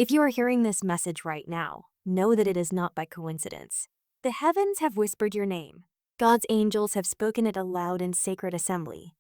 If you are hearing this message right now, know that it is not by coincidence. The heavens have whispered your name. God's angels have spoken it aloud in sacred assembly,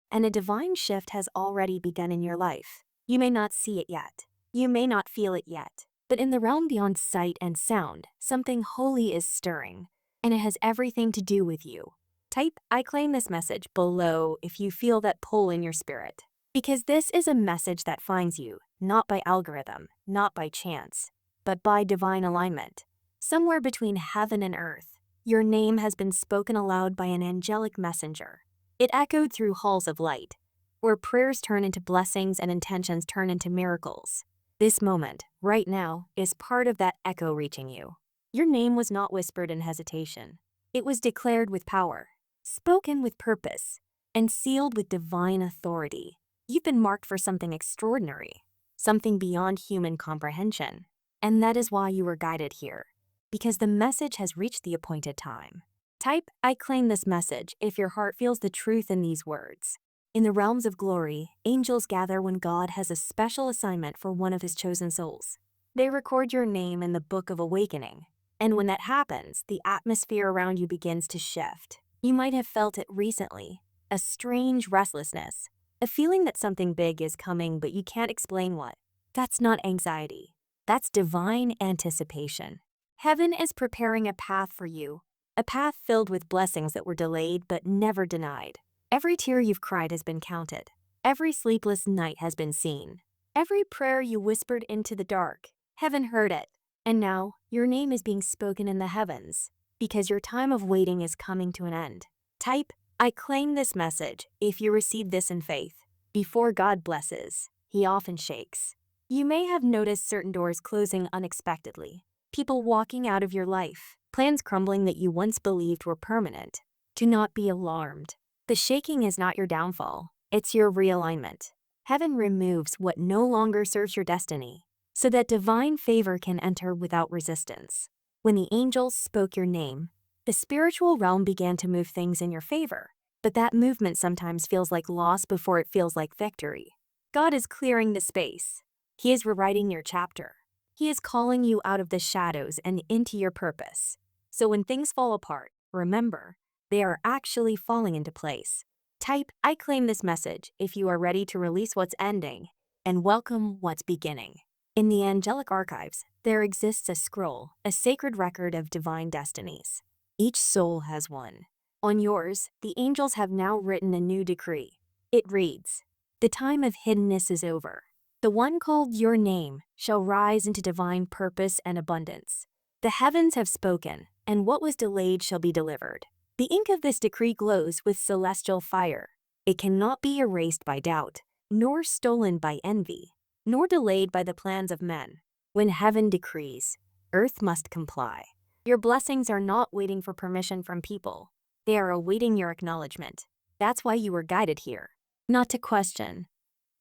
and a divine shift has already begun in your life. You may not see it yet. You may not feel it yet. But in the realm beyond sight and sound, something holy is stirring, and it has everything to do with you. Type "I claim this message" below if you feel that pull in your spirit. Because this is a message that finds you, not by algorithm, not by chance, but by divine alignment. Somewhere between heaven and earth, your name has been spoken aloud by an angelic messenger. It echoed through halls of light, where prayers turn into blessings and intentions turn into miracles. This moment, right now, is part of that echo reaching you. Your name was not whispered in hesitation. It was declared with power, spoken with purpose, and sealed with divine authority. You've been marked for something extraordinary, something beyond human comprehension. And that is why you were guided here, because the message has reached the appointed time. Type "I claim this message" if your heart feels the truth in these words. In the realms of glory, angels gather when God has a special assignment for one of his chosen souls. They record your name in the Book of Awakening. And when that happens, the atmosphere around you begins to shift. You might have felt it recently, a strange restlessness, a feeling that something big is coming but you can't explain what. That's not anxiety. That's divine anticipation. Heaven is preparing a path for you, a path filled with blessings that were delayed but never denied. Every tear you've cried has been counted. Every sleepless night has been seen. Every prayer you whispered into the dark, heaven heard it. And now, your name is being spoken in the heavens, because your time of waiting is coming to an end. Type "I claim this message" if you receive this in faith. Before God blesses, he often shakes. You may have noticed certain doors closing unexpectedly, people walking out of your life, plans crumbling that you once believed were permanent. Do not be alarmed. The shaking is not your downfall, it's your realignment. Heaven removes what no longer serves your destiny, so that divine favor can enter without resistance. When the angels spoke your name, the spiritual realm began to move things in your favor, but that movement sometimes feels like loss before it feels like victory. God is clearing the space. He is rewriting your chapter. He is calling you out of the shadows and into your purpose. So when things fall apart, remember, they are actually falling into place. Type "I claim this message" if you are ready to release what's ending and welcome what's beginning. In the angelic archives, there exists a scroll, a sacred record of divine destinies. Each soul has one. On yours, the angels have now written a new decree. It reads, "The time of hiddenness is over. The one called your name shall rise into divine purpose and abundance. The heavens have spoken, and what was delayed shall be delivered." The ink of this decree glows with celestial fire. It cannot be erased by doubt, nor stolen by envy, nor delayed by the plans of men. When heaven decrees, earth must comply. Your blessings are not waiting for permission from people. They are awaiting your acknowledgement. That's why you were guided here. Not to question,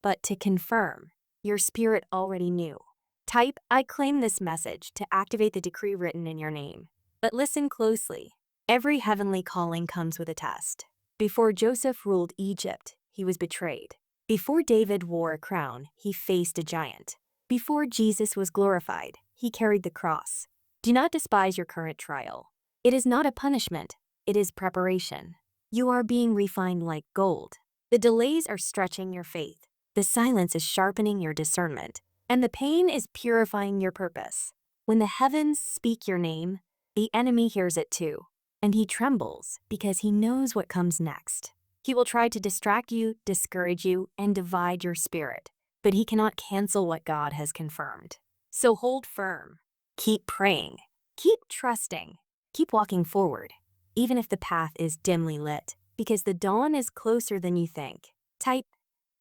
but to confirm. Your spirit already knew. Type "I claim this message" to activate the decree written in your name. But listen closely. Every heavenly calling comes with a test. Before Joseph ruled Egypt, he was betrayed. Before David wore a crown, he faced a giant. Before Jesus was glorified, he carried the cross. Do not despise your current trial. It is not a punishment, it is preparation. You are being refined like gold. The delays are stretching your faith. The silence is sharpening your discernment. And the pain is purifying your purpose. When the heavens speak your name, the enemy hears it too. And he trembles because he knows what comes next. He will try to distract you, discourage you, and divide your spirit. But he cannot cancel what God has confirmed. So hold firm. Keep praying. Keep trusting. Keep walking forward, even if the path is dimly lit, because the dawn is closer than you think. Type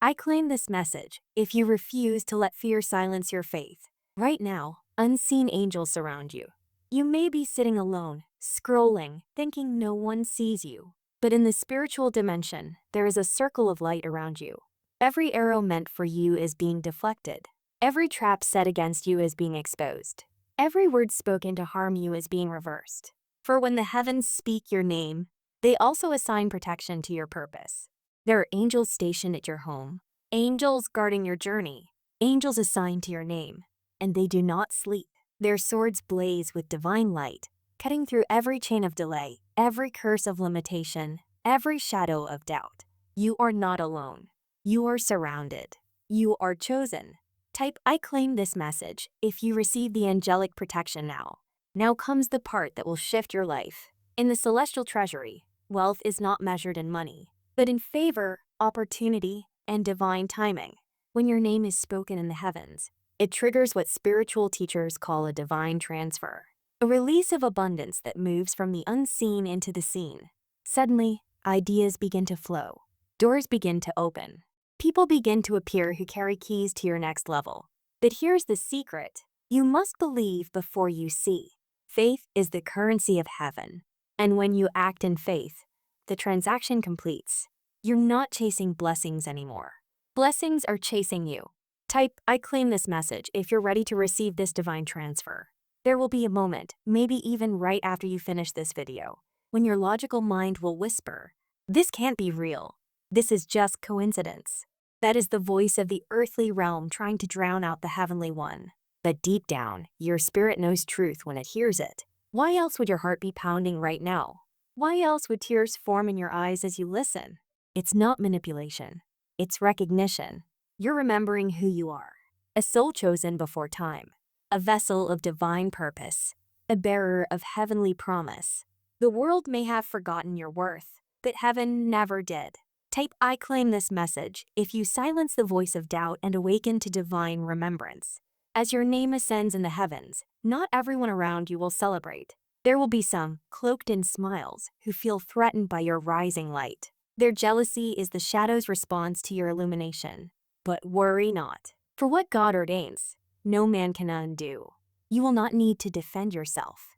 "I claim this message" if you refuse to let fear silence your faith. Right now, unseen angels surround you. You may be sitting alone, scrolling, thinking no one sees you. But in the spiritual dimension, there is a circle of light around you. Every arrow meant for you is being deflected. Every trap set against you is being exposed. Every word spoken to harm you is being reversed. For when the heavens speak your name, they also assign protection to your purpose. There are angels stationed at your home, angels guarding your journey, angels assigned to your name. and they do not sleep. Their swords blaze with divine light, cutting through every chain of delay, every curse of limitation, every shadow of doubt. You are not alone. You are surrounded. You are chosen. Type "I claim this message" if you receive the angelic protection now. Now comes the part that will shift your life. In the celestial treasury, wealth is not measured in money, but in favor, opportunity, and divine timing. When your name is spoken in the heavens, it triggers what spiritual teachers call a divine transfer, a release of abundance that moves from the unseen into the seen. Suddenly, ideas begin to flow. Doors begin to open. People begin to appear who carry keys to your next level. But here's the secret. You must believe before you see. Faith is the currency of heaven. And when you act in faith, the transaction completes. You're not chasing blessings anymore. Blessings are chasing you. Type "I claim this message" if you're ready to receive this divine transfer. There will be a moment, maybe even right after you finish this video, when your logical mind will whisper, "This can't be real. This is just coincidence." That is the voice of the earthly realm trying to drown out the heavenly one. But deep down, your spirit knows truth when it hears it. Why else would your heart be pounding right now? Why else would tears form in your eyes as you listen? It's not manipulation. It's recognition. You're remembering who you are. A soul chosen before time. A vessel of divine purpose. A bearer of heavenly promise. The world may have forgotten your worth, but heaven never did. Type "I claim this message" if you silence the voice of doubt and awaken to divine remembrance. As your name ascends in the heavens, not everyone around you will celebrate. There will be some, cloaked in smiles, who feel threatened by your rising light. Their jealousy is the shadow's response to your illumination. But worry not. For what God ordains, no man can undo. You will not need to defend yourself.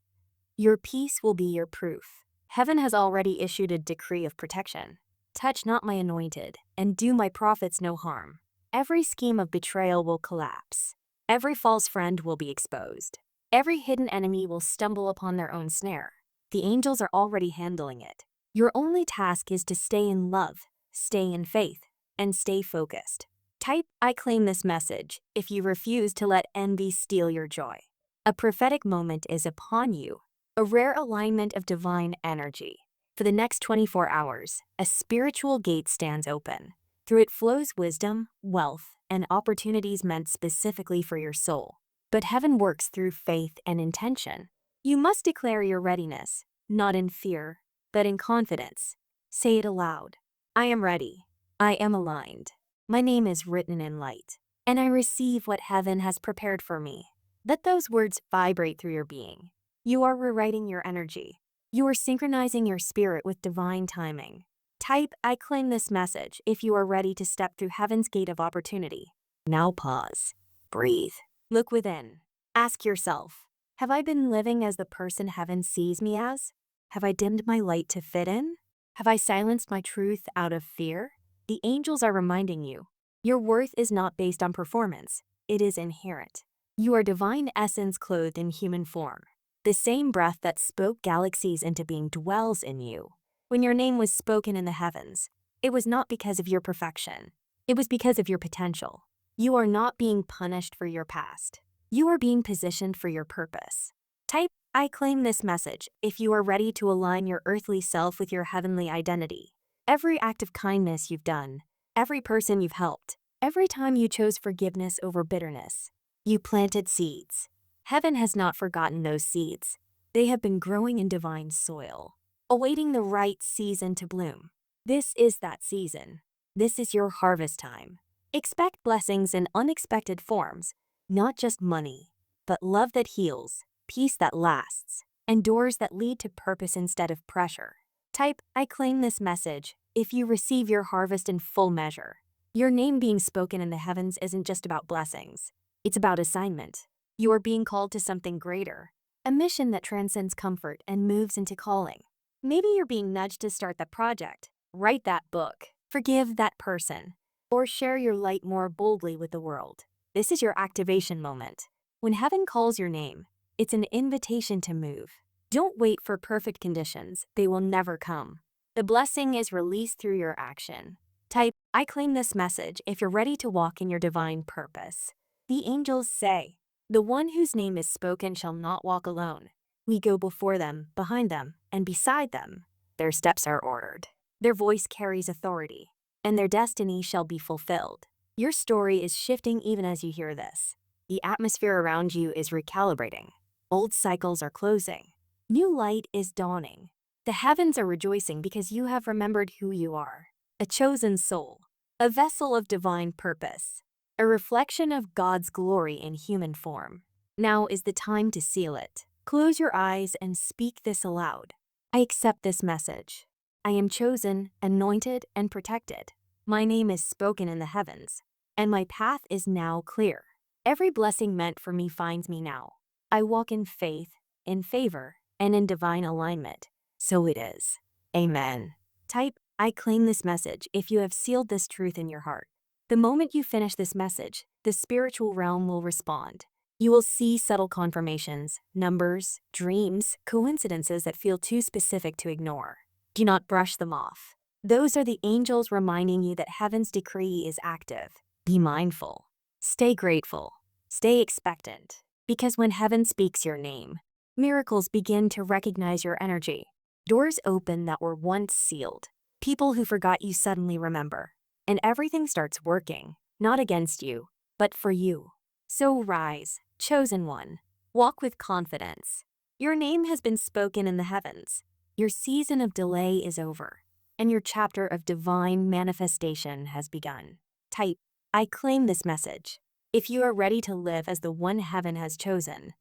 Your peace will be your proof. Heaven has already issued a decree of protection. Touch not my anointed, and do my prophets no harm. Every scheme of betrayal will collapse. Every false friend will be exposed. Every hidden enemy will stumble upon their own snare. The angels are already handling it. Your only task is to stay in love, stay in faith, and stay focused. Type "I claim this message" if you refuse to let envy steal your joy. A prophetic moment is upon you, a rare alignment of divine energy. For the next 24 hours, a spiritual gate stands open. Through it flows wisdom, wealth, and opportunities meant specifically for your soul. But heaven works through faith and intention. You must declare your readiness, not in fear, but in confidence. Say it aloud. "I am ready. I am aligned. My name is written in light, and I receive what heaven has prepared for me." Let those words vibrate through your being. You are rewriting your energy. You are synchronizing your spirit with divine timing. Type "I claim this message" if you are ready to step through heaven's gate of opportunity. Now pause. Breathe. Look within. Ask yourself, have I been living as the person heaven sees me as? Have I dimmed my light to fit in? Have I silenced my truth out of fear? The angels are reminding you, your worth is not based on performance. It is inherent. You are divine essence clothed in human form. The same breath that spoke galaxies into being dwells in you. When your name was spoken in the heavens, it was not because of your perfection. It was because of your potential. You are not being punished for your past. You are being positioned for your purpose. Type "I claim this message" if you are ready to align your earthly self with your heavenly identity. Every act of kindness you've done, every person you've helped, every time you chose forgiveness over bitterness, you planted seeds. Heaven has not forgotten those seeds. They have been growing in divine soil, awaiting the right season to bloom. This is that season. This is your harvest time. Expect blessings in unexpected forms, not just money, but love that heals, peace that lasts, and doors that lead to purpose instead of pressure. Type "I claim this message" if you receive your harvest in full measure. Your name being spoken in the heavens isn't just about blessings. It's about assignment. You are being called to something greater, a mission that transcends comfort and moves into calling. Maybe you're being nudged to start that project, write that book, forgive that person, or share your light more boldly with the world. This is your activation moment. When heaven calls your name, it's an invitation to move. Don't wait for perfect conditions. They will never come. The blessing is released through your action. Type "I claim this message" if you're ready to walk in your divine purpose. The angels say, The one whose name is spoken shall not walk alone. We go before them, behind them, and beside them. Their steps are ordered. Their voice carries authority, and their destiny shall be fulfilled. Your story is shifting even as you hear this. The atmosphere around you is recalibrating. Old cycles are closing. New light is dawning. The heavens are rejoicing because you have remembered who you are. A chosen soul, a vessel of divine purpose, a reflection of God's glory in human form. Now is the time to seal it. Close your eyes and speak this aloud. I accept this message. I am chosen, anointed, and protected. My name is spoken in the heavens, and my path is now clear. Every blessing meant for me finds me now. I walk in faith, in favor, and in divine alignment. So it is. Amen. Type, I claim this message if you have sealed this truth in your heart. The moment you finish this message, the spiritual realm will respond. You will see subtle confirmations, numbers, dreams, coincidences that feel too specific to ignore. Do not brush them off. Those are the angels reminding you that heaven's decree is active. Be mindful. Stay grateful. Stay expectant. Because when heaven speaks your name, miracles begin to recognize your energy. Doors open that were once sealed. People who forgot you suddenly remember. And everything starts working, not against you, but for you. So rise, chosen one. Walk with confidence. Your name has been spoken in the heavens. Your season of delay is over, and your chapter of divine manifestation has begun. Type, I claim this message. If you are ready to live as the one heaven has chosen,